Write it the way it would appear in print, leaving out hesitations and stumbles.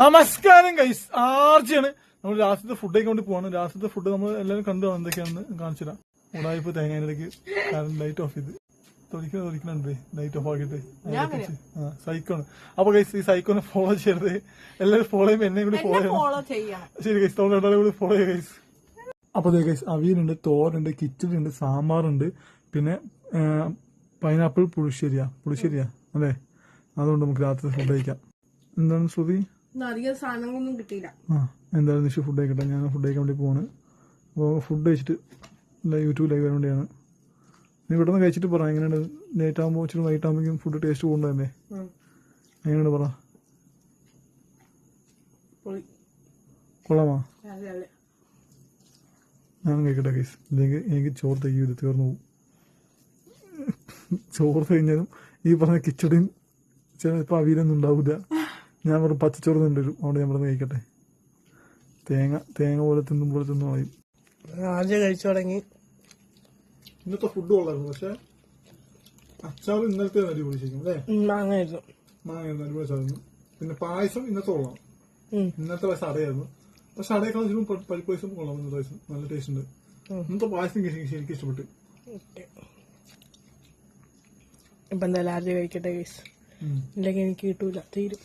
നമസ്കാരം ഗൈസ്, ആർജിയാണ്. നമ്മൾ രാത്രിത്തെ ഫുഡ് കഴിക്കാൻ വേണ്ടി പോവാണ്. രാത്രിത്തെ ഫുഡ് നമ്മൾ എല്ലാവരും കണ്ടു എന്തൊക്കെയാണെന്ന് കാണിച്ചിടാം. ഉടായിപ്പ് തേങ്ങയിലേക്ക് ലൈറ്റ് ഓഫ് ചെയ്ത് തൊലിക്കുന്നുണ്ട്. ലൈറ്റ് ഓഫ് ആക്കിയിട്ട് സൈക്കോണ്. അപ്പൊ ഗൈസ്, ഈ സൈക്കോനെ ഫോളോ ചെയ്യരുത്. എല്ലാവരും ഫോളോ ചെയ്യുമ്പോൾ എന്നെ കൂടി ഫോളോ ചെയ്യണം. ശരി ഗൈസ്, നമ്മൾ എല്ലാവരും കൂടി ഫോളോ ചെയ്യുക ഗൈസ്. അപ്പൊ ഗൈസ്, അവിയലുണ്ട്, തോരുണ്ട്, കിച്ചടി ഉണ്ട്, സാമ്പാറുണ്ട്, പിന്നെ പൈനാപ്പിൾ പുളിശ്ശേരിയാ അല്ലേ? അതുകൊണ്ട് നമുക്ക് രാത്രി ഫുഡ് കഴിക്കാം. എന്താണ് ശ്രുതി? അധികം സാധനങ്ങളൊന്നും കിട്ടിയില്ല. എന്തായാലും നിഷ ഫുഡ് കഴിക്കട്ടെ. ഞാൻ ഫുഡ് കഴിക്കാൻ വേണ്ടി പോവാണ്. അപ്പോൾ ഫുഡ് കഴിച്ചിട്ട് യൂട്യൂബ് ലൈവ് വരാൻ വേണ്ടിയാണ്. നീ ഇവിടെ നിന്ന് കഴിച്ചിട്ട് പറ എങ്ങനെയാണ്. ലേറ്റ് ആകുമ്പോൾ ഇച്ചിരി വൈകിട്ട് ആകുമ്പോഴേക്കും ഫുഡ് ടേസ്റ്റ് കൊണ്ടുതന്നെ എങ്ങനെയാണ് പറ. കൊള്ളാമാ? ഞാൻ കഴിക്കട്ടെ ഗൈസ്, ഇല്ലെങ്കിൽ എനിക്ക് ചോറ് തയ്യൂല, തീർന്നു പോകും. ചോറ് കഴിഞ്ഞാലും ഈ പറഞ്ഞ കിച്ചടിയും ചിലപ്പോൾ അവിയലൊന്നും ഉണ്ടാവില്ല. ഞാൻ വെറും പച്ചച്ചോറ് കൊണ്ടുവരും. അതുകൊണ്ട് ഞാൻ പറഞ്ഞ് കഴിക്കട്ടെ. തേങ്ങ പോലെ തിന്നും കളയും. ആദ്യം കഴിച്ചു തുടങ്ങി. ഇന്നത്തെ ഫുഡ് കൊള്ളായിരുന്നു, പക്ഷെ അച്ചാർ ഇന്നലത്തെ അടിപൊളി ശരിക്കും അല്ലേ? മാങ്ങ അടിപൊളി സാധനം. പിന്നെ പായസം ഇന്നത്തെ കൊള്ളാം. ഇന്നത്തെ പായസം അടയായിരുന്നു. പക്ഷെ അടയേക്കാൾ പരിപ്പ് പായസം കൊള്ളാം. ഇന്നത്തെ പായസം നല്ല ടേസ്റ്റ് ഉണ്ട്. ഇന്നത്തെ പായസം എനിക്ക് ഇഷ്ടപ്പെട്ടു. ഇപ്പൊ എന്തായാലും ആദ്യം കഴിക്കട്ടെ ഗൈസ്, ഇല്ലെങ്കിൽ എനിക്ക് കിട്ടൂല, തീരും.